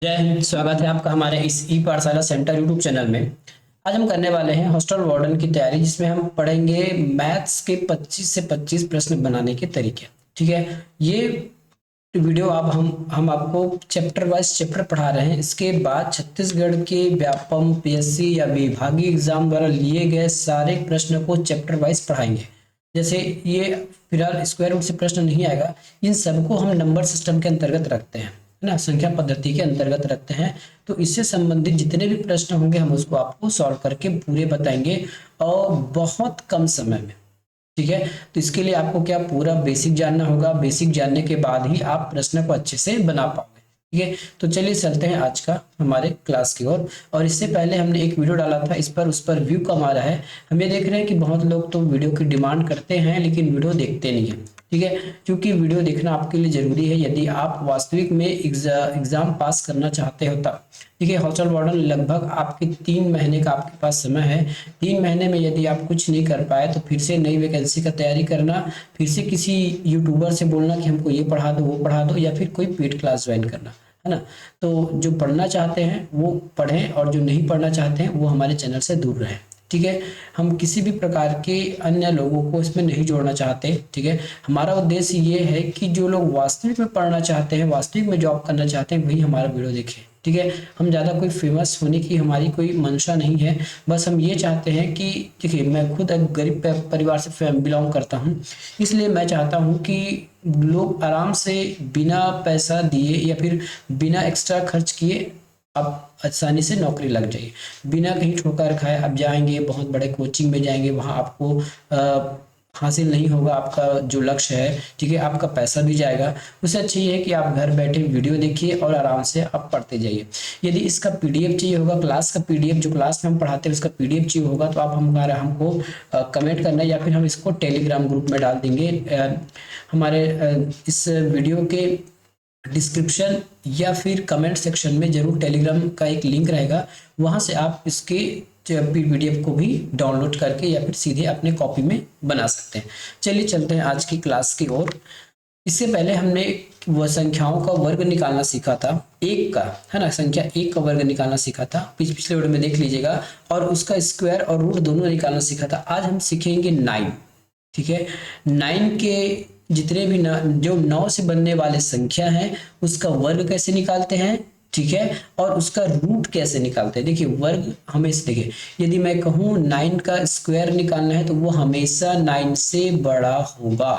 जय हिंद। स्वागत है आपका हमारे इस ई पाठशाला सेंटर यूट्यूब चैनल में। आज हम करने वाले हैं हॉस्टल वार्डन की तैयारी, जिसमें हम पढ़ेंगे मैथ्स के 25 से 25 प्रश्न बनाने के तरीके। ठीक है, ये वीडियो आप हम आपको चैप्टर वाइज चैप्टर पढ़ा रहे हैं। इसके बाद छत्तीसगढ़ के व्यापम, पीएससी या विभागीय एग्जाम द्वारा लिए गए सारे प्रश्न को चैप्टर वाइज पढ़ाएंगे। जैसे ये फिलहाल स्क्वायर रूट से प्रश्न नहीं आएगा, इन सबको हम नंबर सिस्टम के अंतर्गत रखते हैं, है ना, संख्या पद्धति के अंतर्गत रखते हैं। तो इससे संबंधित जितने भी प्रश्न होंगे हम उसको आपको सॉल्व करके पूरे बताएंगे, और बहुत कम समय में। ठीक है, तो इसके लिए आपको क्या पूरा बेसिक जानना होगा। बेसिक जानने के बाद ही आप प्रश्न को अच्छे से बना पाओगे। ठीक है, तो चलिए चलते हैं आज का हमारे क्लास की ओर। और इससे पहले हमने एक वीडियो डाला था, उस पर व्यू कम आ रहा है। हम ये देख रहे हैं कि बहुत लोग तो वीडियो की डिमांड करते हैं लेकिन वीडियो देखते नहीं है। ठीक है, क्योंकि वीडियो देखना आपके लिए जरूरी है यदि आप वास्तविक में एग्जाम पास करना चाहते हो तब। ठीक है, हॉस्टल वार्डन लगभग आपके 3 महीने का आपके पास समय है। 3 महीने में यदि आप कुछ नहीं कर पाए तो फिर से नई वैकेंसी का तैयारी करना, फिर से किसी यूट्यूबर से बोलना कि हमको ये पढ़ा दो वो पढ़ा दो, या फिर कोई पेड क्लास ज्वाइन करना, है ना। तो जो पढ़ना चाहते हैं वो पढ़ें, और जो नहीं पढ़ना चाहते हैं वो हमारे चैनल से दूर रहें। ठीक है, हम किसी भी प्रकार के अन्य लोगों को इसमें नहीं जोड़ना चाहते। ठीक है, हमारा उद्देश्य ये है कि जो लोग वास्तविक में पढ़ना चाहते हैं, वास्तविक में जॉब करना चाहते हैं, वही हमारा वीडियो देखें। ठीक है, हम ज़्यादा कोई फेमस होने की हमारी कोई मंशा नहीं है। बस हम ये चाहते हैं कि देखिए, मैं खुद एक गरीब परिवार से बिलोंग करता हूँ, इसलिए मैं चाहता हूँ कि लोग आराम से बिना पैसा दिए या फिर बिना एक्स्ट्रा खर्च किए आप आसानी से नौकरी लग जाइए। बिना कहीं ठोकर खाए आप जाएंगे, बहुत बड़े कोचिंग में जाएंगे, वहाँ आपको हासिल नहीं होगा आपका जो लक्ष्य है। ठीक है, आपका पैसा भी जाएगा। उससे अच्छा ये है कि आप घर बैठे वीडियो देखिए और आराम से आप पढ़ते जाइए। यदि इसका पीडीएफ चाहिए होगा, क्लास का पीडीएफ, जो क्लास में हम पढ़ाते हैं उसका पीडीएफ चाहिए होगा, तो आप हमको कमेंट करना, या फिर हम इसको टेलीग्राम ग्रुप में डाल देंगे। हमारे इस वीडियो के डिस्क्रिप्शन या फिर कमेंट सेक्शन में जरूर टेलीग्राम का एक लिंक रहेगा, वहां से आप इसके पीडीएफ को भी डाउनलोड करके या फिर सीधे अपने कॉपी में बना सकते हैं। चलिए चलते हैं आज की क्लास की ओर। इससे पहले हमने वह संख्याओं का वर्ग निकालना सीखा था, एक का, है ना, संख्या एक का वर्ग निकालना सीखा था, पिछले वीडियो में देख लीजिएगा, और उसका स्क्वायर और रूट दोनों निकालना सीखा था। आज हम सीखेंगे 9। ठीक है, 9 के जितने भी जो 9 से बनने वाले संख्या हैं उसका वर्ग कैसे निकालते हैं। ठीक है, और उसका रूट कैसे निकालते हैं। देखिए, वर्ग हमेशा, देखिए, यदि मैं कहूँ 9 का स्क्वायर निकालना है तो वो हमेशा 9 से बड़ा होगा,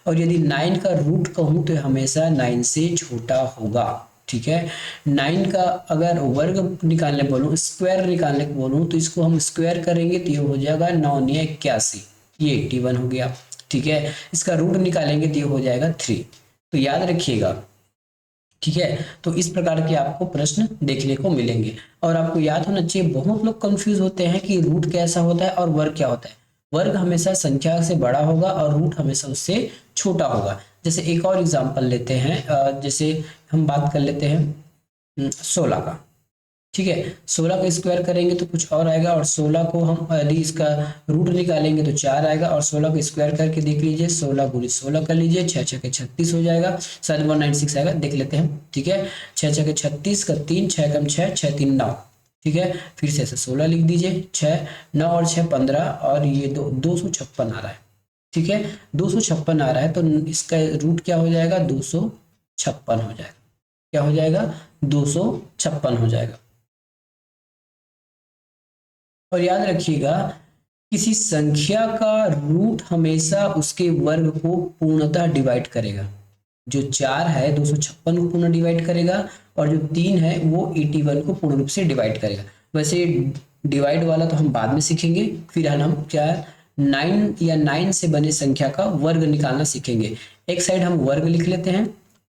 और यदि 9 का रूट कहूँ तो हमेशा 9 से छोटा होगा। ठीक है, 9 का अगर वर्ग निकालने बोलूँ, स्क्वायर निकालने को बोलूँ, तो इसको हम स्क्वायर करेंगे तो ये हो जाएगा 9 9 81, ये 81 हो गया। ठीक है, इसका रूट निकालेंगे तो ये हो जाएगा 3। तो याद रखिएगा। ठीक है, तो इस प्रकार के आपको प्रश्न देखने को मिलेंगे, और आपको याद होना चाहिए, बहुत लोग कंफ्यूज होते हैं कि रूट कैसा होता है और वर्ग क्या होता है। वर्ग हमेशा संख्या से बड़ा होगा और रूट हमेशा उससे छोटा होगा। जैसे एक और एग्जांपल लेते हैं, जैसे हम बात कर लेते हैं 16 का। ठीक है, 16 का स्क्वायर करेंगे तो कुछ और आएगा, और 16 को हम यदि इसका रूट निकालेंगे तो 4 आएगा, और 16 को स्क्वायर करके देख लीजिए, 16 गुणित 16 कर लीजिए, 6 6 के 36 हो जाएगा, शायद 196 आएगा, देख लेते हैं। ठीक है, 6 6 के 36 का 3, 6 कम 6, 6 3 9। ठीक है, फिर से ऐसे 16 लिख दीजिए, 6 9 और 6 15, और ये 256 आ रहा है। ठीक है, 256 आ रहा है, तो इसका रूट क्या हो जाएगा, 256 हो जाएगा। क्या हो जाएगा, 256 हो जाएगा। और याद रखिएगा, किसी संख्या का रूट हमेशा उसके वर्ग को पूर्णतः डिवाइड करेगा। जो 4 है 256 को पूर्ण डिवाइड करेगा, और जो 3 है वो 81 को पूर्ण रूप से डिवाइड करेगा। वैसे डिवाइड वाला तो हम बाद में सीखेंगे, फिर हम क्या 9 या 9 से बने संख्या का वर्ग निकालना सीखेंगे। एक साइड हम वर्ग लिख लेते हैं,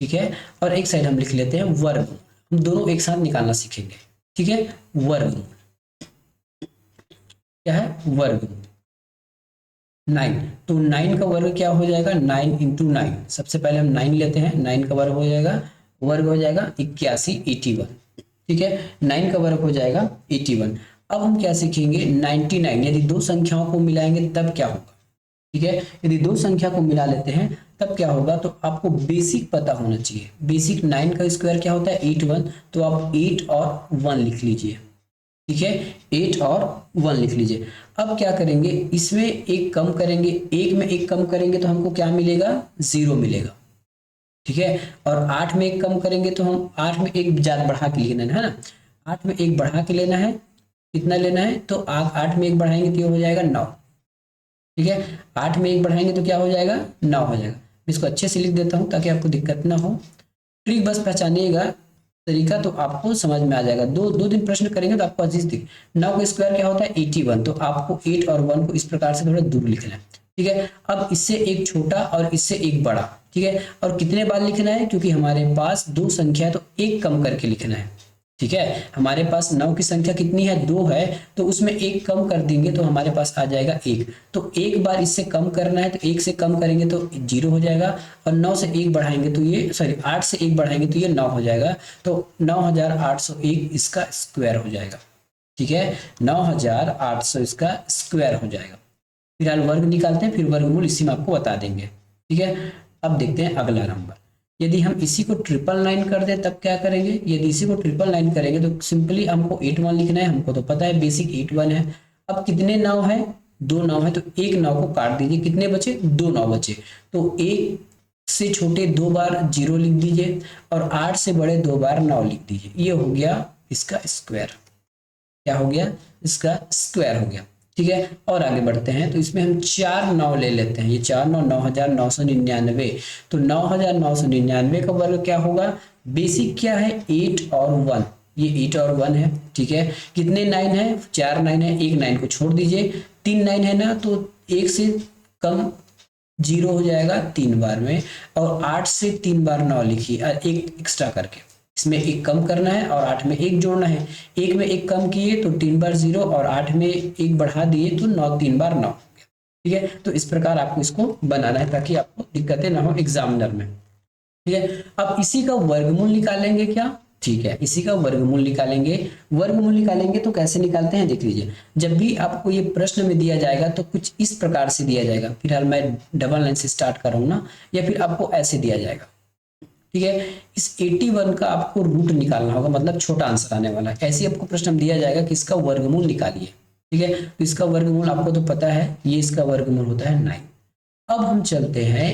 ठीक है, और एक साइड हम लिख लेते हैं वर्ग। हम दोनों एक साथ निकालना सीखेंगे। ठीक है, वर्ग क्या है, वर्ग 9। तो 9 का वर्ग क्या हो जाएगा, 9 इंटू 9। सबसे पहले हम 9 लेते हैं, 9 का वर्ग हो जाएगा, 81 81। ठीक है, 9 का वर्ग हो जाएगा 81। अब हम क्या सीखेंगे, 99। यदि दो संख्याओं को मिलाएंगे तब क्या होगा। ठीक है। यदि दो संख्या को मिला लेते हैं तब क्या होगा, तो आपको बेसिक पता होना चाहिए। बेसिक 9 का स्क्वायर क्या होता है 8 1, तो आप 8 और 1 लिख लीजिए। ठीक है, 8 और 1 लिख लीजिए। अब क्या करेंगे, इसमें एक कम करेंगे, एक में एक कम करेंगे तो हमको क्या मिलेगा, 0 मिलेगा। ठीक है, और 8 में एक कम करेंगे तो हम 8 में एक ज्यादा बढ़ा के लेना है ना, 8 में एक बढ़ा के लेना है, कितना लेना है, तो आप 8 में एक बढ़ाएंगे तो ये हो जाएगा 9। ठीक है, 8 में एक बढ़ाएंगे तो क्या हो जाएगा, 9 हो जाएगा। इसको अच्छे से लिख देता हूँ ताकि आपको दिक्कत ना हो। ट्रिक बस पहचानिएगा तरीका तो आपको समझ में आ जाएगा। दो दो दिन प्रश्न करेंगे तो आपको अजीज दिख। 9 का स्क्वायर क्या होता है 81, तो आपको 8 और 1 को इस प्रकार से थोड़ा दूर लिखना है। ठीक है, अब इससे एक छोटा और इससे एक बड़ा। ठीक है, और कितने बार लिखना है, क्योंकि हमारे पास दो संख्या है तो एक कम करके लिखना है। ठीक है, हमारे पास 9 की संख्या कितनी है, 2 है, तो उसमें एक कम कर देंगे तो हमारे पास आ जाएगा 1। तो एक बार इससे कम करना है तो 1 से कम करेंगे तो 0 हो जाएगा, और 9 से 1 बढ़ाएंगे तो ये 8 से 1 बढ़ाएंगे तो ये 9 हो जाएगा। तो 9801 इसका स्क्वायर हो जाएगा। ठीक है, 9800 इसका स्क्वायर हो जाएगा। फिलहाल वर्ग निकालते हैं, फिर वर्गमूल इसी में आपको बता देंगे। ठीक है, अब देखते हैं अगला नंबर। यदि हम इसी को 999 कर दें तब क्या करेंगे, यदि इसी को 999 करेंगे तो सिंपली हमको 81 लिखना है, हमको तो पता है बेसिक 81 है। अब कितने 9 है, 2 9 है, तो एक 9 को काट दीजिए, कितने बचे, 2 9 बचे। तो एक से छोटे 2 बार 0 लिख दीजिए, और 8 से बड़े 2 बार 9 लिख दीजिए। ये हो गया इसका स्क्वायर। क्या हो गया, इसका स्क्वायर हो गया। ठीक है, और आगे बढ़ते हैं तो इसमें हम 4 9 ले लेते हैं। ये 4 9 9999, तो 9999 का वर्ग क्या होगा, बेसिक क्या है 8 और 1, ये 8 और 1 है। ठीक है, कितने 9 है, 4 9 है, एक 9 को छोड़ दीजिए, 3 9 है ना, तो एक से कम 0 हो जाएगा 3 बार में, और 8 से 3 बार 9 लिखिए, एक एक्स्ट्रा करके, इसमें एक कम करना है और 8 में एक जोड़ना है। एक में एक कम किए तो 3 बार 0, और 8 में एक बढ़ा दिए तो 9 3 बार 9 हो गया। ठीक है, तो इस प्रकार आपको इसको बनाना है ताकि आपको दिक्कतें ना हो एग्जामिनर में। ठीक है, अब इसी का वर्गमूल निकालेंगे क्या, ठीक है, इसी का वर्गमूल निकालेंगे। वर्गमूल निकालेंगे तो कैसे निकालते हैं देख लीजिए। जब भी आपको ये प्रश्न में दिया जाएगा तो कुछ इस प्रकार से दिया जाएगा, फिलहाल मैं डबल लाइन से स्टार्ट कर रहा हूँ ना, या फिर आपको ऐसे दिया जाएगा। ठीक है, इस 81 का आपको रूट निकालना होगा, मतलब छोटा आंसर आने वाला है। ऐसे आपको प्रश्न दिया जाएगा कि इसका वर्गमूल निकालिए। ठीक है, तो इसका वर्गमूल आपको तो पता है, ये इसका वर्गमूल होता है 9। अब हम चलते हैं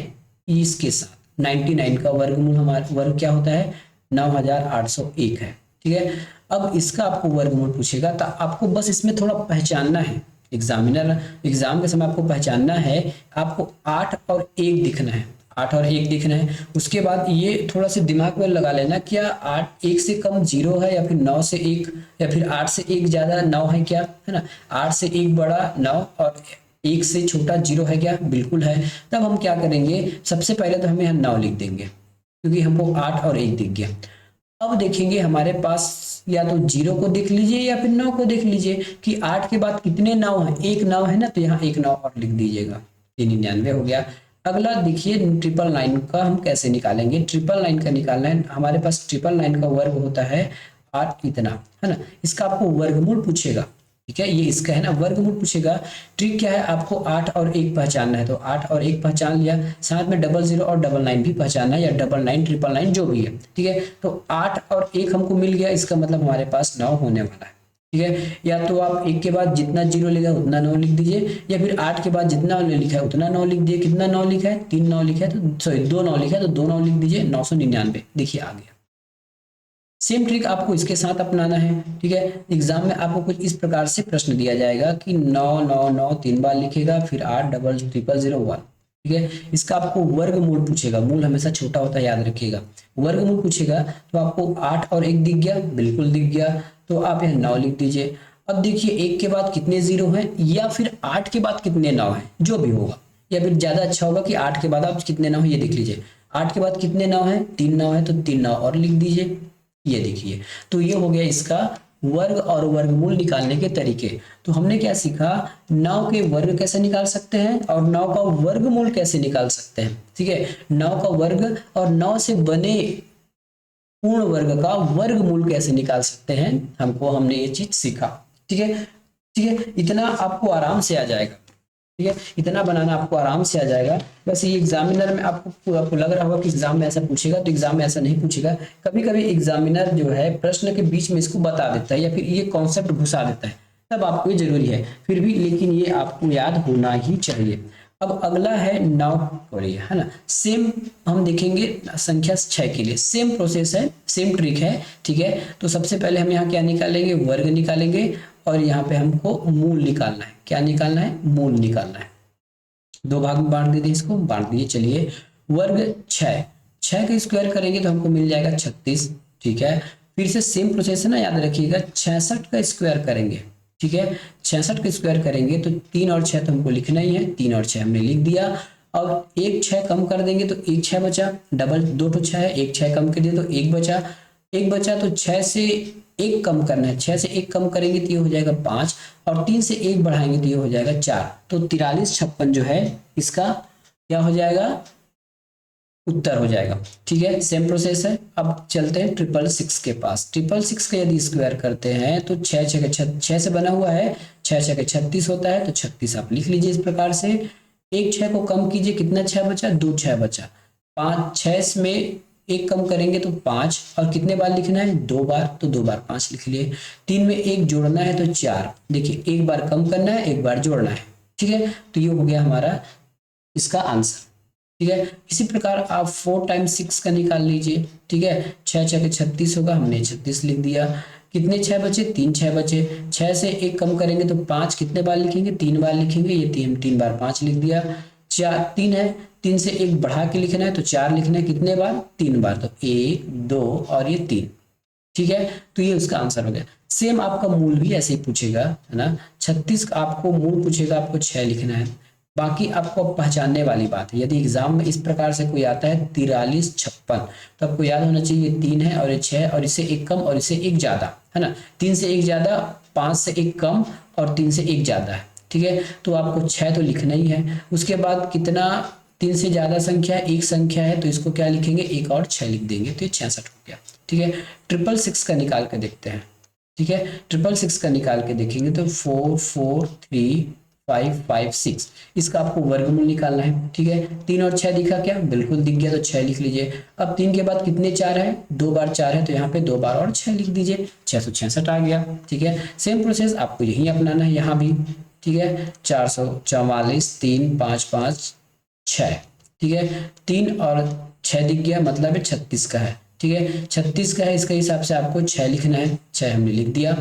इसके साथ, 99 का वर्गमूल, हमारा वर्ग क्या होता है 9801 है। ठीक है, अब इसका आपको वर्गमूल पूछेगा तो आपको बस इसमें थोड़ा पहचानना है, एग्जाम के समय आपको पहचानना है, आपको 8 और 1 दिखना है, 8 और 1 दिखना है। उसके बाद ये थोड़ा सा दिमाग में लगा लेना, क्या 8 1 से कम 0 है, या फिर 9 से 1, या फिर 8 से 1 ज्यादा 9 है क्या, है ना, 8 से 1 बड़ा 9 और 1 से छोटा 0 है क्या, बिल्कुल है। तब हम क्या करेंगे, सबसे पहले तो हमें यहाँ 9 लिख देंगे, क्योंकि हमको 8 और 1 दिख गया। अब देखेंगे हमारे पास या तो 0 को देख लीजिए या फिर 9 को देख लीजिए कि 8 के बाद कितने 9 है, एक 9 है ना, तो यहाँ एक 9 और लिख दीजिएगा, 399 हो गया। अगला देखिए 999 का हम कैसे निकालेंगे। 999 का निकालना है, हमारे पास 999 का वर्ग होता है 8 इतना, है ना। इसका आपको वर्गमूल पूछेगा, ठीक है, ये इसका है ना, वर्गमूल पूछेगा। ट्रिक क्या है, आपको 8 और 1 पहचानना है, तो 8 और 1 पहचान लिया, साथ में 00 और 99 भी पहचानना है, या 99 999 जो भी है। ठीक है, तो 8 और 1 हमको मिल गया, इसका मतलब हमारे पास 9 होने वाला है। ठीक है, या तो आप 1 के बाद जितना 0 लिखा है उतना 9 लिख दीजिए, या फिर 8 के बाद जितना लिखा है उतना 9 लिख दीजिए। कितना 9 लिखा है, 3 9 लिखा है, तो सॉरी 2 9 लिखा है तो 2 9 लिख दीजिए, 999। देखिए आ गया। सेम ट्रिक आपको इसके साथ अपनाना है। ठीक है, एग्जाम में आपको कुछ इस प्रकार से प्रश्न दिया जाएगा कि 9 9 9 3 बार लिखेगा, फिर 8 0001। ठीक है, इसका आपको वर्गमूल पूछेगा, मूल हमेशा छोटा होता है याद रखिएगा। वर्गमूल पूछेगा तो आपको 8 और 1 दिख गया, बिल्कुल दिख गया, तो आप यहाँ 9 लिख दीजिए। अब देखिए 1 के बाद कितने 0 हैं, या फिर 8 के बाद कितने 9 हैं, जो भी होगा, या फिर ज्यादा अच्छा होगा कि 8 के बाद आप कितने 9 है ये देख लीजिए। 8 के बाद कितने 9 है, 3 9 है, तो 3 9 और लिख दीजिए। ये देखिए, तो ये हो गया इसका वर्ग और वर्गमूल निकालने के तरीके। तो हमने क्या सीखा, 9 के वर्ग कैसे निकाल सकते हैं और 9 का वर्गमूल कैसे निकाल सकते हैं। ठीक है, 9 का वर्ग और 9 से बने पूर्ण वर्ग का वर्गमूल कैसे निकाल सकते हैं, हमने ये चीज सीखा। ठीक है, ठीक है, इतना आपको आराम से आ जाएगा। ठीक है, इतना बनाना आपको आराम से आ जाएगा। बस ये एग्जामिनर में आपको लग रहा होगा कि एग्जाम में ऐसा पूछेगा, तो एग्जाम में ऐसा नहीं पूछेगा। कभी कभी एग्जामिनर जो है प्रश्न के बीच में इसको बता देता है या फिर ये कॉन्सेप्ट घुसा देता है, तब आपको ये जरूरी है फिर भी, लेकिन ये आपको याद होना ही चाहिए। अब अगला है नाउ करिए, है ना। सेम हम देखेंगे संख्या 6 के लिए सेम प्रोसेस है, सेम ट्रिक है। ठीक है, तो सबसे पहले हम यहाँ क्या निकालेंगे, वर्ग निकालेंगे, और यहाँ पे हमको मूल निकालना है। क्या निकालना है, मूल निकालना है। दो भाग में बांट दीजिए, इसको बांट दिए। चलिए, वर्ग 6, 6 का स्क्वायर करेंगे तो हमको मिल जाएगा 36। ठीक है, फिर से सेम प्रोसेस है ना, याद रखिएगा। 66 का स्क्वायर करेंगे, ठीक है, 66 का स्क्वायर करेंगे तो 3 और 6 तो हमको लिखना ही है, 3 और 6 हमने लिख दिया। अब एक 6 कम कर देंगे तो एक 6 बचा, डबल 2 तो 6 है, एक 6 कम कर दिया तो एक बचा, एक बचा तो 6 से एक कम करना है, 6 से एक कम करेंगे तो ये हो जाएगा 5, और 3 से एक बढ़ाएंगे तो ये हो जाएगा 4। तो 43 56 जो है इसका क्या हो जाएगा, उत्तर हो जाएगा। ठीक है, सेम प्रोसेस है। अब चलते हैं 666 के पास। 666 का यदि स्क्वायर करते हैं तो 6 से बना हुआ है, 6 के 36 होता है, तो 36 आप लिख लीजिए इस प्रकार से। एक 6 को कम कीजिए, कितना 6 बचा, 2 6 बचा। 5 6 में एक कम करेंगे तो 5, और कितने बार लिखना है, 2 बार, तो 2 बार 5 लिख लिए। 3 में एक जोड़ना है तो 4, देखिए एक बार कम करना है, एक बार जोड़ना है। ठीक है, तो ये हो गया हमारा इसका आंसर। ठीक है, इसी प्रकार आप 4 टाइम्स 6 का निकाल लीजिए। ठीक है, 6 6 के 36 होगा, हमने 36 लिख दिया। कितने 6 बचे, 3 6 बचे। 6 से एक कम करेंगे तो 5, कितने बार लिखेंगे, 3 बार लिखेंगे, ये 3 बार 5 लिख दिया। 3 है, 3 से एक बढ़ा के लिखना है तो 4 लिखना है, कितने बार, 3 बार, तो 1 2 और ये 3। ठीक है, तो ये उसका आंसर हो गया। सेम आपका मूल भी ऐसे ही पूछेगा, है ना। 36 का आपको मूल पूछेगा, आपको 6 लिखना है। बाकी आपको पहचानने वाली बात है, यदि एग्जाम में इस प्रकार से कोई आता है 43 56, तो आपको याद होना चाहिए 3 है और ये 6, और इससे एक कम और इससे एक ज्यादा, है ना। 3 से एक ज्यादा, 5 से एक कम और 3 से एक ज्यादा है। ठीक है, तो आपको 6 तो लिखना ही है। उसके बाद कितना, 3 से ज्यादा संख्या एक संख्या है, तो इसको क्या लिखेंगे, एक और 6 लिख देंगे, तो ये 66 हो गया। ठीक है, 666 का निकाल के देखते हैं। ठीक है, 666 का निकाल के देखेंगे तो 4 4 3 5 5 6, इसका आपको वर्गमूल निकालना है। ठीक है, 3 और 6 दिखा क्या, बिल्कुल दिख गया, तो 6 लिख लीजिए। अब 3 के बाद कितने 4 है, 2 बार 4 है, तो यहाँ पे 2 बार और 6 लिख दीजिए, 666 आ गया। ठीक है, सेम प्रोसेस आपको यही अपनाना है यहाँ भी। ठीक है, 444 3 5 5 6। ठीक है, 3 और 6 दिख गया, मतलब है 36 का है। ठीक है, 36 का है, इसके हिसाब से आपको 6 लिखना है, 6 हमने लिख दिया।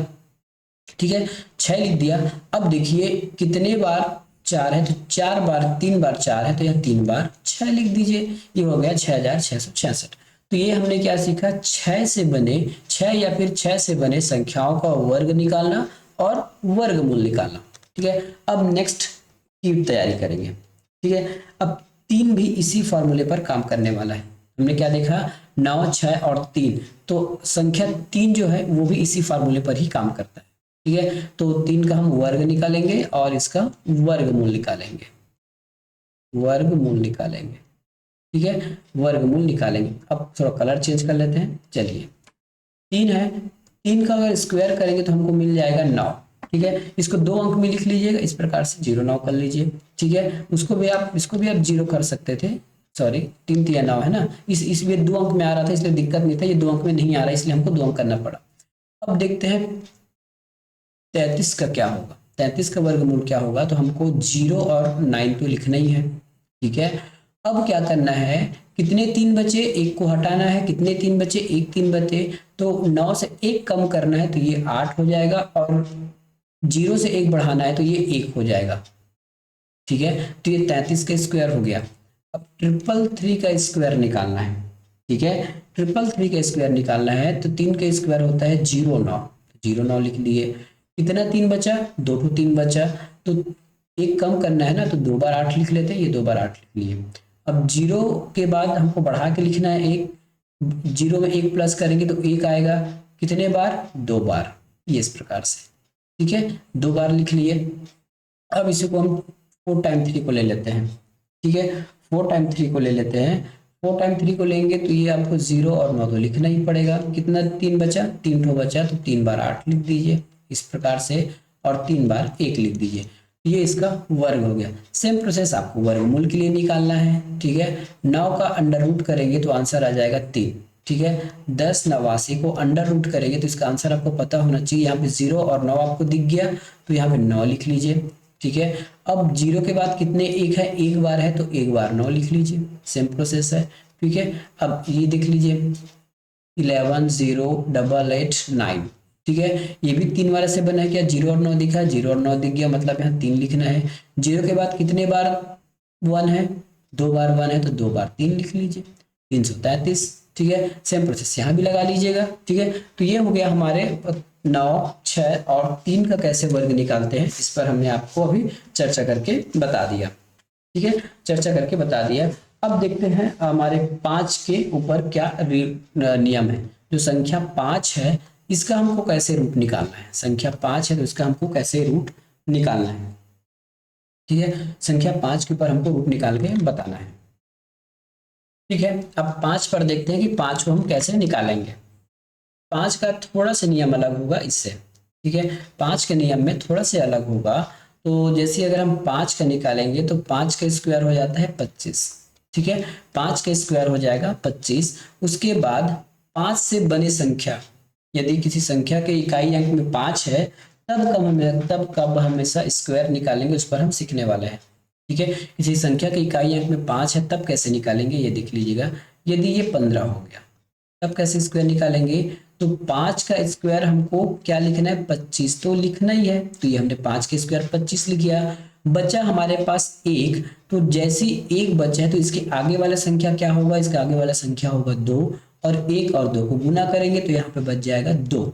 ठीक है, 6 लिख दिया। अब देखिए कितने बार 4 है, तो 4 बार, 3 बार 4 है, तो यह 3 बार 6 लिख दीजिए, ये हो गया 6666। तो ये हमने क्या सीखा, 6 से बने, 6 या फिर 6 से बने संख्याओं का वर्ग निकालना और वर्गमूल निकालना। ठीक है, अब नेक्स्ट की तैयारी करेंगे। ठीक है, अब 3 भी इसी फॉर्मूले पर काम करने वाला है। हमने क्या देखा, 9 6 और 3, तो संख्या 3 जो है वो भी इसी फॉर्मूले पर ही काम करता है। ठीक है, तो 3 का हम वर्ग निकालेंगे और इसका वर्गमूल निकालेंगे, वर्गमूल निकालेंगे। ठीक है, वर्गमूल निकालेंगे। अब थोड़ा कलर चेंज कर लेते हैं। चलिए, 3 है, 3 का अगर स्क्वायर करेंगे तो हमको मिल जाएगा 9। ठीक है, इसको 2 अंक में लिख लीजिएगा, इस प्रकार से 0 9 कर लीजिए। ठीक है, इसको भी आप 0 कर सकते थे, सॉरी 3 3 9 है ना, इस 2 अंक में आ रहा था इसलिए दिक्कत नहीं था, ये 2 अंक में नहीं आ रहा इसलिए हमको 2 अंक करना पड़ा। अब देखते हैं 33 का क्या होगा, 33 का वर्गमूल क्या होगा, तो हमको 0 और 9 तो लिखना ही है। ठीक है, अब क्या करना है, कितने 3 बचे, एक को हटाना है, कितने 3 बचे, एक 3 बचे, तो 9 से एक कम करना है तो ये 8 हो जाएगा, और 0 से एक बढ़ाना है तो ये 1 हो जाएगा। ठीक है, तो ये 33 का स्क्वायर हो गया। अब 333 का स्क्वायर निकालना है। ठीक है, 333 का स्क्वायर निकालना है, तो 3 का स्क्वायर होता है 0 9, 0 9 लिख दिए। कितना 3 बचा, 2 3 बचा, तो एक कम करना है ना, तो 2 बार 8 लिख लेते हैं, ये 2 बार 8 लिख लिए। अब 0 के बाद हमको बढ़ा के लिखना है 1, 0 में 1 प्लस करेंगे तो 1 आएगा, कितने बार, 2 बार, ये इस प्रकार से। ठीक है, 2 बार लिख लिए। अब इसी को हम 4 टाइम 3 को ले लेते हैं। ठीक है, 4 टाइम 3 को ले लेते हैं। 4 टाइम 3 को लेंगे तो ये आपको 0 और 9 तो लिखना ही पड़ेगा। कितना 3 बचा, 3 ठो बचा, तो 3 बार 8 लिख दीजिए इस प्रकार से, और 3 बार 1 लिख दीजिए। ये इसका वर्ग हो गया। सेम प्रोसेस आपको वर्गमूल के लिए निकालना है, ठीक है। 9 का अंडर रूट करेंगे तो आंसर आ जाएगा 3, ठीक है। 10 89 को अंडर रूट करेंगे तो इसका आंसर आपको पता होना चाहिए। यहाँ पे 0 और 9 आपको दिख गया तो यहाँ पे 9 लिख लीजिए, ठीक है। अब 0 के बाद कितने एक है, एक बार है तो एक बार 9 लिख लीजिए, सेम प्रोसेस है, ठीक है। अब ये देख लीजिए 11 0 8 8 9, ठीक है। ये भी 3 बार से बना है, क्या 0 और 9 दिखा, 0 और 9 दिख गया, मतलब यहाँ 3 लिखना है। 0 के बाद कितने बार 1 है, 2 बार 1 है तो 2 बार 3 लिख लीजिए, 333, ठीक है। सेम प्रोसेस यहाँ भी लगा लीजिएगा, ठीक है। तो ये हो गया हमारे 9 6 और 3 का कैसे वर्ग निकालते हैं, इस पर हमने आपको अभी चर्चा करके बता दिया, ठीक है, चर्चा करके बता दिया। अब देखते हैं हमारे 5 के ऊपर क्या नियम है। जो संख्या 5 है इसका हमको कैसे रूट निकालना है, संख्या 5 है तो इसका हमको कैसे रूट निकालना है, ठीक है। संख्या 5 के ऊपर हमको रूट निकाल के बताना है, ठीक है। अब 5 पर देखते हैं कि 5 को हम कैसे निकालेंगे। 5 का थोड़ा सा नियम अलग होगा इससे, ठीक है। 5 के नियम में थोड़ा सा अलग होगा। तो जैसे अगर हम 5 का निकालेंगे तो 5 का स्क्वायर हो जाता है 25, ठीक है। 5 का स्क्वायर हो जाएगा 25। उसके बाद 5 से बने संख्या, यदि किसी संख्या के इकाई अंक में 5 है तब कब हमेशा स्क्वायर निकालेंगे उस पर हम सीखने वाले हैं, ठीक है। किसी संख्या के इकाई अंक में 5 है तब कैसे निकालेंगे ये देख लीजिएगा। यदि ये 15 हो गया तब कैसे स्क्वायर निकालेंगे, तो 5 का स्क्वायर हमको क्या लिखना है, 25 तो लिखना ही है। तो ये हमने 5 का स्क्वायर 25 लिख दिया। बचा हमारे पास 1, तो जैसे 1 बचा है तो इसके आगे वाला संख्या क्या होगा, इसका आगे वाला संख्या होगा 2, और 1 और 2 को गुना करेंगे तो यहाँ पे बच जाएगा 2,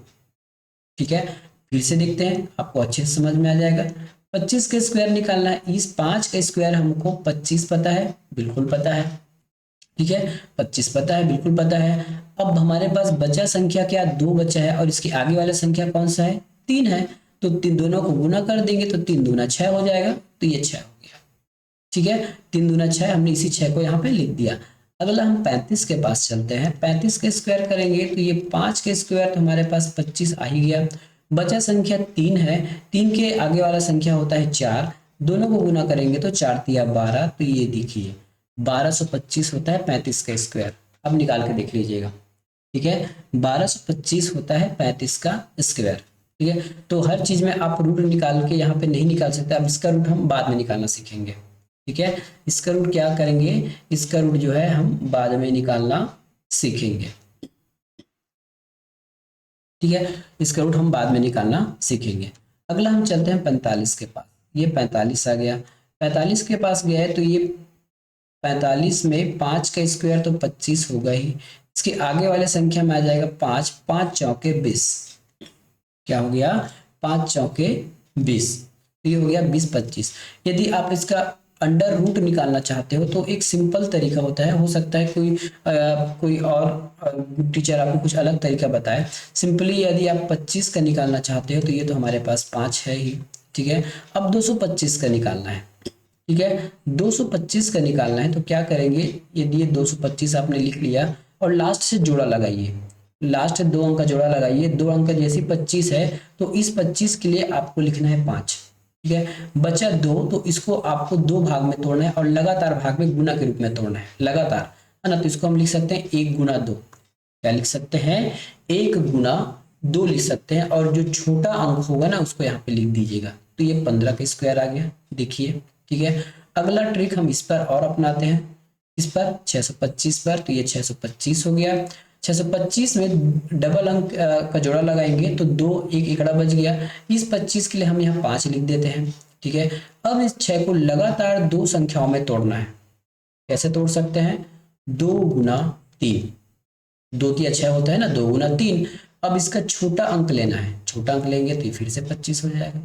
ठीक है। फिर से देखते हैं, आपको अच्छे से समझ में आ जाएगा। 25 का स्क्वायर निकालना है, इस 5 का स्क्वायर हमको 25 पता है, बिल्कुल पता है, ठीक है। 25 पता है, बिल्कुल पता है। अब हमारे पास बचा संख्या क्या, 2 बचा है, और इसके आगे वाला संख्या कौन सा है, 3 है। तो तीन दोनों को गुना कर देंगे तो 3 दूना 6 हो जाएगा, तो ये 6 हो गया, ठीक है। 3 दूना 6, हमने इसी 6 को यहाँ पे लिख दिया। अगला हम 35 के पास चलते हैं। 35 के स्क्वायर करेंगे तो ये 5 के स्क्वायर तो हमारे पास 25 आ ही गया। बचा संख्या 3 है, 3 के आगे वाला संख्या होता है 4, दोनों को गुना करेंगे तो 4 तिया 12, तो ये देखिए 1225 होता है 35 का स्क्वायर। अब निकाल के देख लीजिएगा, ठीक है। 1225 होता है 35 का स्क्वायर, ठीक है। तो हर चीज में आप रूट निकाल के यहाँ पे नहीं निकाल सकते, अब इसका रूट हम बाद में निकालना सीखेंगे, ठीक है। इसका रूट क्या करेंगे, इसका रूट जो है हम बाद में निकालना सीखेंगे, ठीक है। इसका रूट हम बाद में निकालना सीखेंगे। अगला हम चलते हैं 45 के पास। ये 45 आ गया, 45 के पास गया है तो ये 45 में 5 का स्क्वायर तो 25 होगा ही, इसके आगे वाले संख्या में आ जाएगा 5, 5 चौके 20, क्या हो गया 5 चौके 20, तो ये हो गया 20 25। यदि आप इसका अंडर रूट निकालना चाहते हो तो एक सिंपल तरीका होता है, हो सकता है कोई और टीचर आपको कुछ अलग तरीका बताए। सिंपली यदि आप 25 का निकालना चाहते हो तो ये तो हमारे पास 5 है ही, ठीक है। अब 225 का निकालना है, ठीक है। 225 का निकालना है तो क्या करेंगे, यदि ये 225 आपने लिख लिया और लास्ट से जोड़ा लगाइए, लास्ट 2 अंक का जोड़ा लगाइए। 2 अंक जैसे 25 है तो इस 25 के लिए आपको लिखना है 5, ठीक है। बचा 2 तो इसको आपको 2 भाग में तोड़ना है और लगातार भाग में गुना के रूप में तोड़ना है, लगातार, है ना। तो इसको हम लिख सकते हैं 1 गुना 2, क्या लिख सकते हैं 1 गुना 2 लिख सकते हैं, और जो छोटा अंक होगा ना उसको यहाँ पे लिख दीजिएगा। तो ये 15 का स्क्वायर आ गया, देखिए, ठीक है। अगला ट्रिक हम इस पर और अपनाते हैं, इस पर 625 पर, तो ये 625 हो गया। 625 में डबल अंक का जोड़ा लगाएंगे तो 2 एक एकड़ा बच गया। इस 25 के लिए हम यहाँ 5 लिख देते हैं, ठीक है। अब इस 6 को लगातार 2 संख्याओं में तोड़ना है। कैसे तोड़ सकते हैं, 2 गुना 3, 2 तिया 6 होता है ना, 2 गुना 3। अब इसका छोटा अंक लेना है, छोटा अंक लेंगे तो ये फिर से 25 हो जाएगा,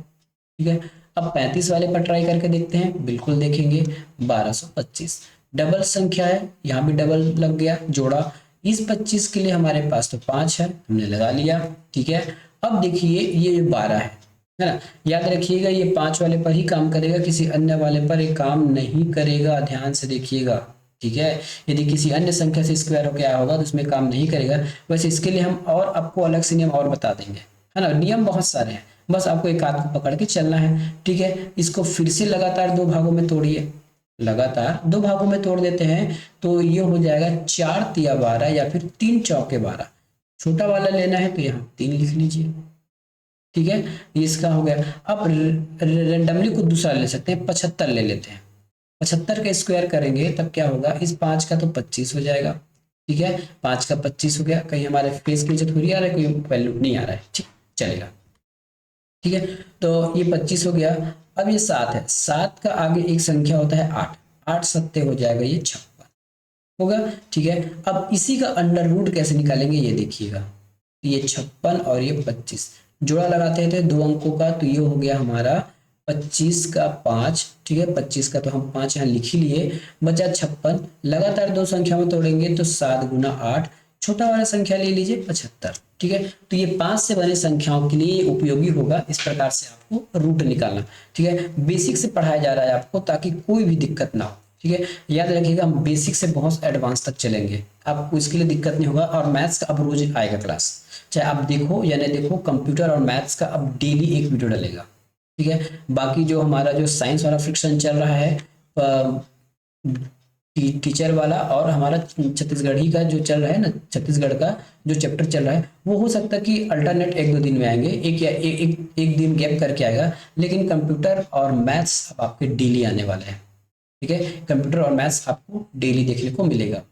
ठीक है। अब 35 वाले पर ट्राई करके देखते हैं, बिल्कुल देखेंगे 1225 डबल संख्या है, यहाँ भी डबल लग गया जोड़ा। इस 25 के लिए हमारे पास तो 5 है, हमने लगा लिया, ठीक है। अब देखिए ये 12 है ना, याद रखिएगा ये 5 वाले पर ही काम करेगा, किसी अन्य वाले पर ये काम नहीं करेगा, ध्यान से देखिएगा, ठीक है। यदि किसी अन्य संख्या से स्क्वायर हो गया होगा तो उसमें काम नहीं करेगा। वैसे इसके लिए हम और आपको अलग से नियम और बता देंगे, है ना। नियम बहुत सारे हैं, बस आपको एक हाथ को पकड़ के चलना है, ठीक है। इसको फिर से लगातार दो भागों में तोड़िए, लगातार दो भागों में तोड़ देते हैं तो ये हो जाएगा 4 तिया 12 या फिर 3 चौके 12। छोटा वाला लेना है तो यहाँ 3 लिख लीजिए, ठीक है। ये इसका हो गया। अब रेंडमली को दूसरा ले सकते हैं, 75 ले लेते हैं। 75 का स्क्वायर करेंगे तब क्या होगा, इस 5 का तो 25 हो जाएगा, ठीक है। 5 का 25 हो गया। कहीं हमारे फेस की नीचे थोड़ी आ रहा है, कोई वैल्यू नहीं आ रहा है, ठीक चलेगा, ठीक है। तो ये 25 हो गया। अब ये 7 है, 7 का आगे एक संख्या होता है 8, 8 सत्ते हो जाएगा ये 56 होगा, ठीक है। अब इसी का अंडर रूट कैसे निकालेंगे ये देखिएगा, ये 56 और ये 25 जोड़ा लगाते थे दो अंकों का, तो ये हो गया हमारा 25 का 5, ठीक है। 25 का तो हम 5 यहाँ लिख ही लिए, बचा 56। लगातार दो संख्या में तोड़ेंगे तो 7 गुना 8, छोटा वाला संख्या ले लीजिए 75, ठीक है। तो ये 5 से बने संख्याओं के लिए उपयोगी होगा। इस प्रकार से आपको रूट निकालना, ठीक है। बेसिक से पढ़ाया जा रहा है आपको ताकि कोई भी दिक्कत ना हो, ठीक है। याद रखिएगा हम बेसिक से बहुत एडवांस तक चलेंगे, आपको इसके लिए दिक्कत नहीं होगा। और मैथ्स का अब रोज आएगा क्लास, चाहे आप देखो या नहीं देखो, कंप्यूटर और मैथ्स का अब डेली एक वीडियो डलेगा, ठीक है। बाकी जो हमारा जो साइंस वाला फ्रिक्शन चल रहा है टीचर वाला, और हमारा छत्तीसगढ़ी का जो चल रहा है ना, छत्तीसगढ़ का जो चैप्टर चल रहा है, वो हो सकता है कि अल्टरनेट एक दो दिन में आएंगे, एक या एक दिन गैप करके आएगा। लेकिन कंप्यूटर और मैथ्स अब आपके डेली आने वाले हैं, ठीक है। कंप्यूटर और मैथ्स आपको डेली देखने को मिलेगा।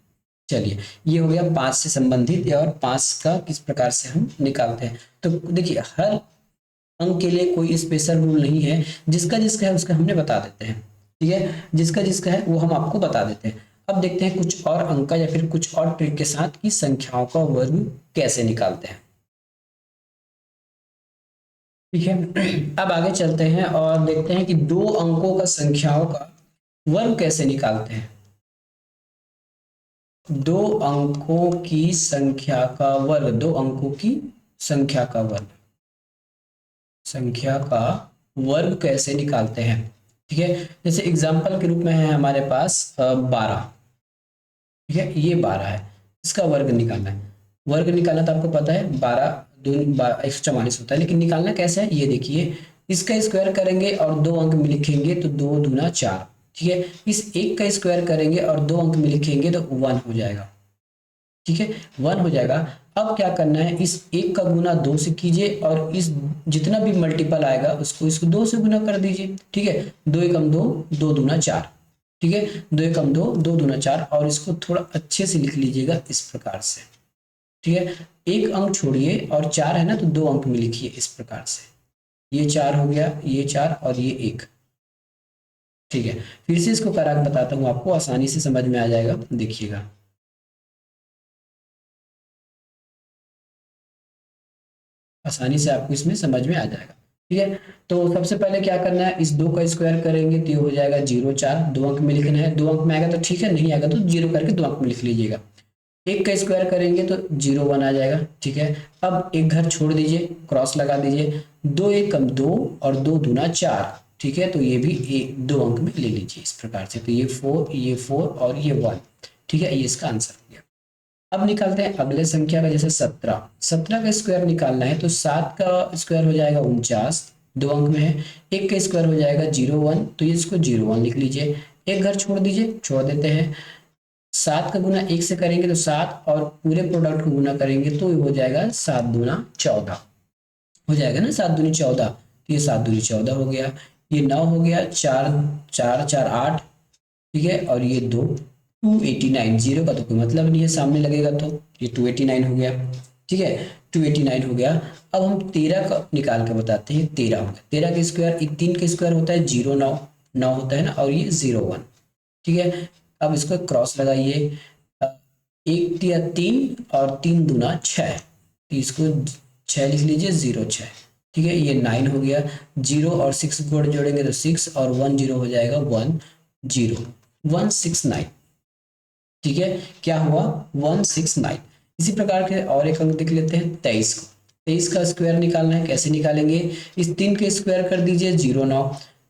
चलिए, ये हो गया 5 से संबंधित, और 5 का किस प्रकार से हम निकालते हैं। तो देखिए, हर अंक के लिए कोई स्पेशल रूल नहीं है, जिसका जिसका है उसका हमने बता देते हैं, ठीक है। जिसका जिसका है वो हम आपको बता देते हैं। अब देखते हैं कुछ और अंक या फिर कुछ और ट्रिक के साथ कि संख्याओं का वर्ग कैसे निकालते हैं, ठीक है। अब आगे चलते हैं और देखते हैं कि दो अंकों का संख्याओं का वर्ग कैसे निकालते हैं। दो अंकों की संख्या का वर्ग, दो अंकों की संख्या का वर्ग, संख्या का वर्ग कैसे निकालते हैं, ठीक है। जैसे एग्जांपल के रूप में है हमारे पास 12, ठीक है। ये 12 है, इसका वर्ग निकालना है। वर्ग निकालना तो आपको पता है, 12 दूनी 144 होता है, लेकिन निकालना कैसे है ये देखिए। इसका स्क्वायर करेंगे और दो अंक में लिखेंगे तो 2 दूना 4, ठीक है। इस एक का स्क्वायर करेंगे और दो अंक में लिखेंगे तो 1 हो जाएगा, ठीक है। 1 हो जाएगा। अब क्या करना है, इस एक का गुना 2 से कीजिए और इस जितना भी मल्टीपल आएगा उसको इसको 2 से गुना कर दीजिए, ठीक है। 2 एकम 2, 2 दूना 4, ठीक है। 2 एकम 2, 2 दूना 4, और इसको थोड़ा अच्छे से लिख लीजिएगा इस प्रकार से, ठीक है। एक अंक छोड़िए और 4 है ना, तो दो अंक में लिखिए इस प्रकार से। ये 4 हो गया, ये 4 और ये 1, ठीक है। फिर से इसको करा के बताता हूँ, आपको आसानी से समझ में आ जाएगा, देखिएगा। आसानी से आपको इसमें समझ में आ जाएगा, ठीक है। तो सबसे पहले क्या करना है, इस 2 का स्क्वायर करेंगे तो ये हो जाएगा 0 4, दो अंक में लिखना है। दो अंक में आएगा तो ठीक है, नहीं आएगा तो 0 करके दो अंक में लिख लीजिएगा। एक का स्क्वायर करेंगे तो 0 1 आ जाएगा, ठीक है। अब एक घर छोड़ दीजिए, क्रॉस लगा दीजिए। 2 एकम 2 और 2 दूना 4, ठीक है। तो ये भी दो अंक में ले लीजिए इस प्रकार से। तो ये 4 और ये 1, ठीक है। ये इसका आंसर हो गया। अब निकालते हैं अगले संख्या का, जैसे 17। 17 का स्क्वायर निकालना है तो 7 का स्क्वायर हो जाएगा 49, दो अंक में है। एक का स्क्वायर हो जाएगा 0 1, तो ये इसको 0 1 लिख लीजिए। एक घर छोड़ दीजिए, छोड़ देते हैं। 7 का गुना 1 से करेंगे तो 7, और पूरे प्रोडक्ट को गुना करेंगे तो ये हो जाएगा 7 दूना 14 हो जाएगा ना, 7 दूनी 14। तो ये 7 दूनी 14 हो गया। ये 9 हो गया, 4 4 4 8, ठीक है। और ये 2 289, जीरो का तो कोई मतलब नहीं है, सामने लगेगा तो ये 289 हो गया, ठीक है। 289 हो गया। अब हम 13 का निकाल के बताते हैं। 13 हो गया, 13 का स्क्वायर, 3 का स्क्वायर होता है 0 9 9 होता है ना, और ये 0 1, ठीक है। अब इसको क्रॉस लगाइए, 1 या 3 और 3 दूना 6, तो इसको 6 लिख लीजिए, 0 6, ठीक है। ये 9 हो गया। 0 और 6 को जोड़ेंगे तो 6 और 1 0 हो जाएगा 1 0 169, ठीक है। क्या हुआ, 169। इसी प्रकार के और एक अंक देख लेते हैं, 23 को। 23 का स्क्वायर निकालना है, कैसे निकालेंगे, इस 3 के स्क्वायर कर दीजिए 0 9,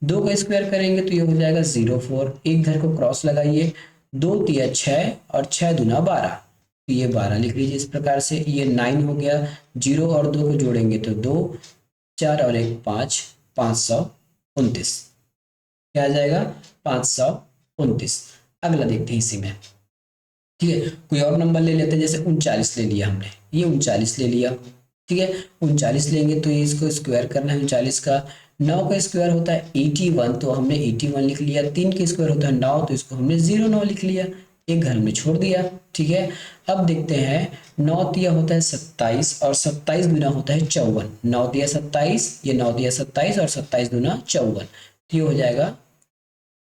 2 का स्क्वायर करेंगे तो ये हो जाएगा 0 4, एक घर को क्रॉस लगाइए, 2 तिया 6 और 6 दूना 12, तो ये 12 लिख लीजिए इस प्रकार से। ये 9 हो गया। 0 और 2 को जोड़ेंगे तो 2, 4 और 1 5, 529 क्या आ जाएगा 529। अगला देखते हैं इसी में, ठीक है। कोई और नंबर ले लेते हैं, जैसे 39 ले लिया हमने, ये 39 ले लिया, ठीक है। 39 लेंगे तो ये इसको स्क्वायर करना है 39 का। 9 का स्क्वायर होता है 81, तो हमने 81 लिख लिया। 3 का स्क्वायर होता है 9, तो इसको हमने 09 लिख लिया, एक घर में छोड़ दिया, ठीक है। अब देखते हैं 9 तिया होता है 27 और 27 गुना होता है 54। 9 तिया 27, ये 9 तिया 27 और 27 गुना 54, तो ये हो जाएगा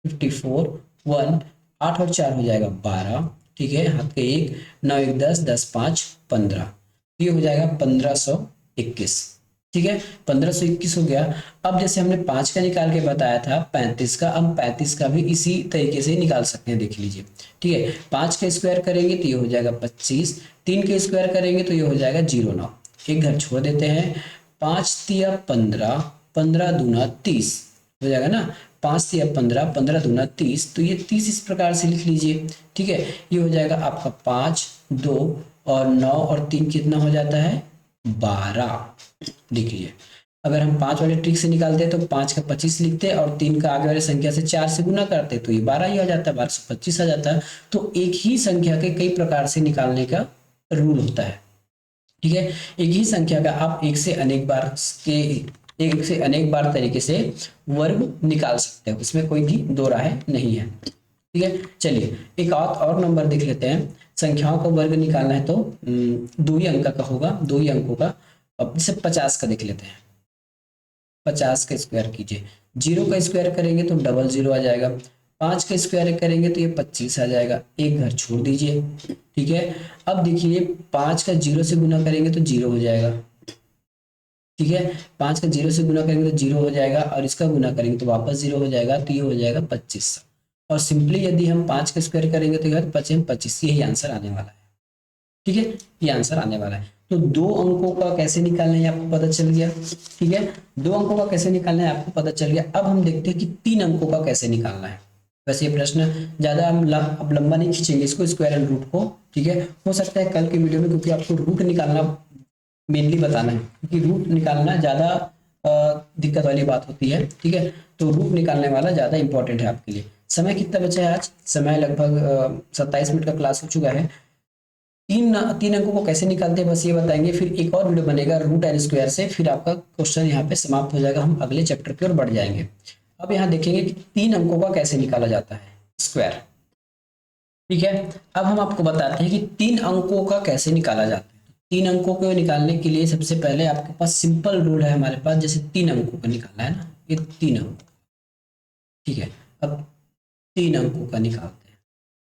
54 1, 8 और 4 हो जाएगा 12, ठीक है। हाथ के 1, 9 1 10, 10 5 15, ये हो जाएगा 1521, ठीक है। 1521 हो गया। अब जैसे हमने 5 का निकाल के बताया था 35 का, हम 35 का भी इसी तरीके से निकाल सकते हैं, देख लीजिए, ठीक है। 5 का स्क्वायर करेंगे तो ये हो जाएगा 25, 3 का स्क्वायर करेंगे तो ये हो जाएगा 09, एक घर छोड़ देते हैं। 5 तिया 15, 15 दूना 30 हो जाएगा ना, 5 तिया 15, 15 दूना 30, तो ये 30 इस प्रकार से लिख लीजिए, ठीक है। ये हो जाएगा आपका 5 2 और 9 और 3 कितना हो जाता है 12, देखिए। अगर हम 5 वाले ट्रिक से निकालते तो 5 का 25 लिखते और 3 का आगे वाले संख्या से 4 से गुना करते तो ये 12 ही आ जाता, 1225 आ जाता। तो एक ही संख्या के कई प्रकार से निकालने का रूल होता है, ठीक है। एक ही संख्या का आप एक से अनेक बार तरीके से वर्ग निकाल सकते हो, इसमें कोई भी दो राय नहीं है, ठीक है। चलिए एक और नंबर देख लेते हैं। संख्याओं का वर्ग निकालना है तो 2 ही अंक का होगा, 2 ही अंकों का। अब जैसे 50 का देख लेते हैं, 50 का स्क्वायर कीजिए, 0 का स्क्वायर करेंगे तो 00 आ जाएगा, 5 का स्क्वायर करेंगे तो ये 25 आ जाएगा, एक घर छोड़ दीजिए, ठीक है। अब देखिए 5 का 0 से गुना करेंगे तो 0 हो जाएगा, ठीक है। 5 का 0 से गुना करेंगे तो 0 हो जाएगा और इसका गुना करेंगे तो वापस 0 हो जाएगा, तो ये हो जाएगा 25। और सिंपली यदि हम 5 का स्क्वायर करेंगे तो 25, यही आंसर आने वाला है, ठीक है। ये आंसर आने वाला है। तो 2 अंकों का कैसे निकालना है आपको पता चल गया, ठीक है। 2 अंकों का कैसे निकालना है आपको पता चल गया। अब हम देखते हैं कि 3 अंकों का कैसे निकालना है। वैसे ये प्रश्न ज्यादा हम अब लंबा नहीं खींचेंगे इसको, स्क्वायर एंड रूट को, ठीक है। हो सकता है कल के वीडियो में, क्योंकि आपको रूट निकालना मेनली बताना है, क्योंकि रूट निकालना ज्यादा दिक्कत वाली बात होती है, ठीक है। तो रूट निकालने वाला ज्यादा इंपॉर्टेंट है आपके लिए। समय कितना बचा है आज, समय लगभग 27 मिनट का क्लास हो चुका है। तीन अंकों को कैसे निकालते हैं बस ये बताएंगे, फिर एक और वीडियो बनेगा रूट एंड स्क्वायर से, फिर आपका क्वेश्चन यहाँ पे समाप्त हो जाएगा, हम अगले चैप्टर की ओर बढ़ जाएंगे। अब यहाँ देखेंगे कि 3 अंकों का कैसे निकाला जाता है स्क्वायर, ठीक है। अब हम आपको बताते हैं कि 3 अंकों का कैसे निकाला जाता है। 3 अंकों को निकालने के लिए सबसे पहले आपके पास सिंपल रूल है हमारे पास, जैसे 3 अंकों का निकालना है ना, ये 3 अंक, ठीक है। अब 3 अंकों का निकालते हैं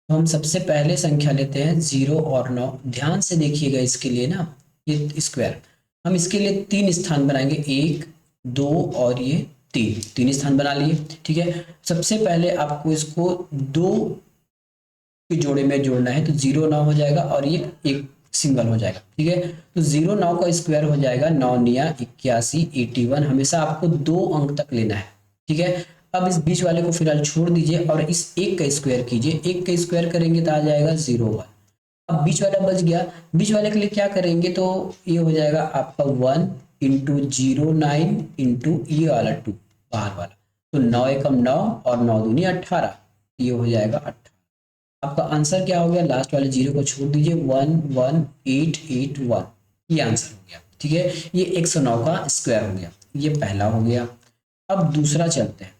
तो हम सबसे पहले संख्या लेते हैं 0 और 9। ध्यान से देखिएगा इसके लिए ना, ये स्क्वायर हम इसके लिए 3 स्थान बनाएंगे, 1 2 और ये 3 स्थान बना लिए, ठीक है। सबसे पहले आपको इसको 2 के जोड़े में जोड़ना है, तो 0 9 हो जाएगा और ये एक सिंगल हो जाएगा, ठीक है। तो 0 9 का स्क्वायर हो जाएगा 9 निया 81 81। हमेशा आपको 2 अंक तक लेना है, ठीक है। अब इस बीच वाले को फिलहाल छोड़ दीजिए और इस 1 का स्क्वायर कीजिए, 1 का स्क्वायर करेंगे तो आ जाएगा 0 1। अब बीच वाला बच गया, बीच वाले के लिए क्या करेंगे तो ये हो जाएगा आपका 1 इंटू 0 9 इंटू ये वाला 2 बाहर वाला, तो 9 एकम 9 और 9 दूनी 18, ये हो जाएगा 18। आपका आंसर क्या हो गया, लास्ट वाले 0 को छोड़ दीजिए, 11881, ये आंसर हो गया, ठीक है। ये 109 का स्क्वायर हो गया, ये पहला हो गया। अब दूसरा चलते हैं,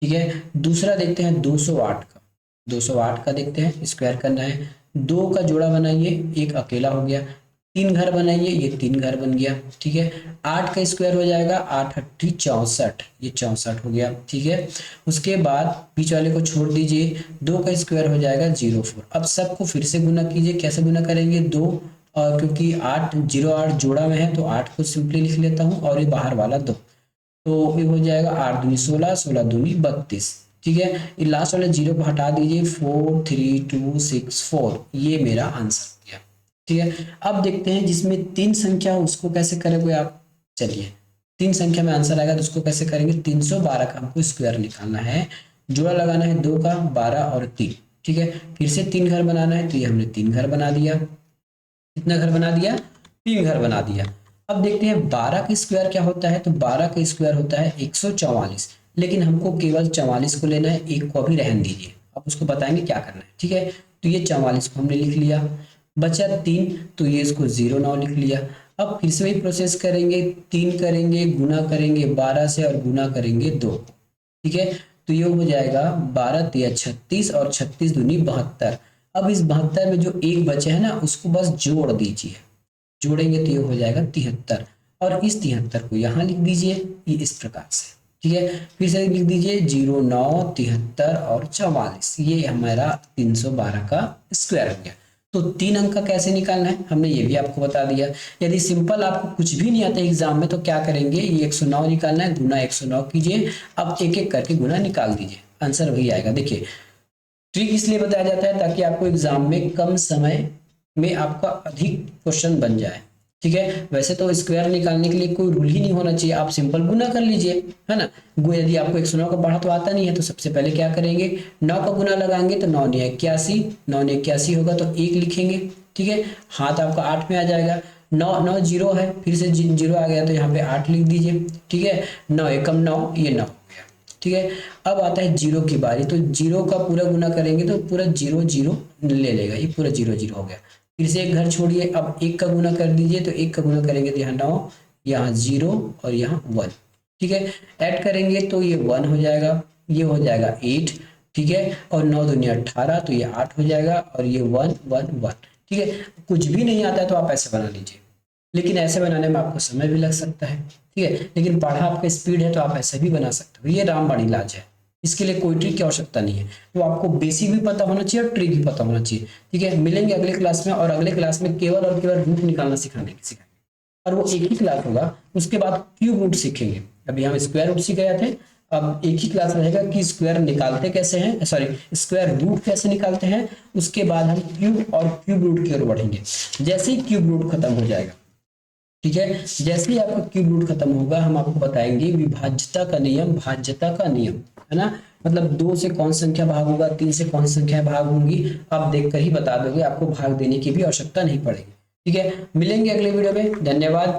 ठीक है। दूसरा देखते हैं 208 का, 208 का देखते हैं, स्क्वायर करना है। 2 का जोड़ा बनाइए, एक अकेला हो गया, 3 घर बनाइए, ये 3 घर बन गया, ठीक है। 8 का स्क्वायर हो जाएगा 8 8 64, ये 64 हो गया, ठीक है। उसके बाद बीच वाले को छोड़ दीजिए, 2 का स्क्वायर हो जाएगा 04। अब सबको फिर से गुना कीजिए, कैसे गुना करेंगे 2, और क्योंकि 8 08 जोड़ा में है तो 8 को सिंपली लिख लेता हूँ और ये बाहर वाला 2, तो ये हो जाएगा 8 दूनी 16 16 दूनी 32, ठीक है। ये लास्ट वाले 0 को हटा दीजिए, 4 3 2 6 4, ये मेरा आंसर हो गया, ठीक है। अब देखते हैं जिसमें 3 संख्या हो उसको कैसे करेंगे आप। चलिए 3 संख्या में आंसर आएगा तो उसको कैसे करेंगे, 312 का हमको स्क्वायर निकालना है, जोड़ा लगाना है 2 का 12 और 3, ठीक है। फिर से 3 घर बनाना है, तो ये हमने 3 घर बना दिया, कितना घर बना दिया 3 घर बना दिया। अब देखते हैं 12 का स्क्वायर क्या होता है। तो 12 का स्क्वायर होता है 144, लेकिन हमको केवल 44 को लेना है, एक को अभी रहन दीजिए, अब उसको बताएंगे क्या करना है। ठीक है, तो ये 44 को हमने लिख लिया, बचा 3, तो ये इसको 0 9 लिख लिया। अब फिर से वही प्रोसेस करेंगे, 3 करेंगे, गुना करेंगे 12 से और गुना करेंगे 2। ठीक है, तो ये हो जाएगा 12 तिया 36 और 36 दूनी 72। अब इस 72 में जो एक बचे है ना, उसको बस जोड़ दीजिए, जोड़ेंगे तो ये हो जाएगा 73, और इस 73 को यहाँ लिख दीजिए ये इस प्रकार से। ठीक है, फिर से लिख दीजिए 0 9 73 और 44, ये हमारा 312 का स्क्वायर हो गया। तो 3 अंक का कैसे निकालना है हमने ये भी आपको बता दिया। यदि सिंपल आपको कुछ भी नहीं आता एग्जाम में तो क्या करेंगे, ये 109 निकालना है, गुना 109 कीजिए, अब एक एक करके गुना निकाल दीजिए, आंसर वही आएगा। देखिए ट्रिक इसलिए बताया जाता है ताकि आपको एग्जाम में कम समय में आपका अधिक क्वेश्चन बन जाए। ठीक है, वैसे तो स्क्वायर निकालने के लिए कोई रूल ही नहीं होना चाहिए, आप सिंपल गुना कर लीजिए, है ना। यदि आपको 109 का पढ़ा तो आता नहीं है तो सबसे पहले क्या करेंगे, 9 का गुना लगाएंगे तो 9 9 81, 9 9 81 होगा तो 1 लिखेंगे। ठीक है, हाथ आपका 8 में आ जाएगा, 9 9 0 है, फिर से 0 आ गया तो यहाँ पे 8 लिख दीजिए। ठीक है, 9 एकम 9, ये 9 हो गया। ठीक है, अब आता है 0 की बारी, तो 0 का पूरा गुना करेंगे तो पूरा 0 0 ले लेगा, ये पूरा 0 0 हो गया। फिर से एक घर छोड़िए, अब 1 का गुना कर दीजिए, तो 1 का गुना करेंगे तो यहाँ 9, यहाँ 0 और यहाँ 1। ठीक है, ऐड करेंगे तो ये 1 हो जाएगा, ये हो जाएगा 8। ठीक है, और 9 दुनिया 18, तो ये 8 हो जाएगा, और ये 1 1 1। ठीक है, कुछ भी नहीं आता है तो आप ऐसे बना लीजिए, लेकिन ऐसे बनाने में आपको समय भी लग सकता है। ठीक है, लेकिन पढ़ा आपका स्पीड है तो आप ऐसे भी बना सकते हो, ये रामबाण इलाज है, इसके लिए कोई ट्रिक की आवश्यकता नहीं है। तो आपको बेसिक भी पता होना चाहिए और ट्रिक भी पता होना चाहिए। ठीक है, मिलेंगे अगले क्लास में, और अगले क्लास में केवल और केवल रूट निकालना सिखाएंगे, और वो एक ही क्लास होगा, उसके बाद क्यूब रूट सीखेंगे। अभी हम स्क्वायर रूट सीख गए थे, अब एक ही क्लास रहेगा कि स्क्वायर निकालते कैसे हैं, सॉरी स्क्वायर रूट कैसे निकालते हैं, उसके बाद हम क्यूब और क्यूब रूट की ओर बढ़ेंगे। जैसे ही क्यूब रूट खत्म हो जाएगा, ठीक है, जैसे ही आपका क्यूब रूट खत्म होगा हम आपको बताएंगे विभाज्यता का नियम, भाज्यता का नियम, है ना। मतलब 2 से कौन संख्या भाग होगा, 3 से कौन संख्या भाग होंगी, आप देखकर ही बता दोगे, आपको भाग देने की भी आवश्यकता नहीं पड़ेगी। ठीक है, मिलेंगे अगले वीडियो में, धन्यवाद।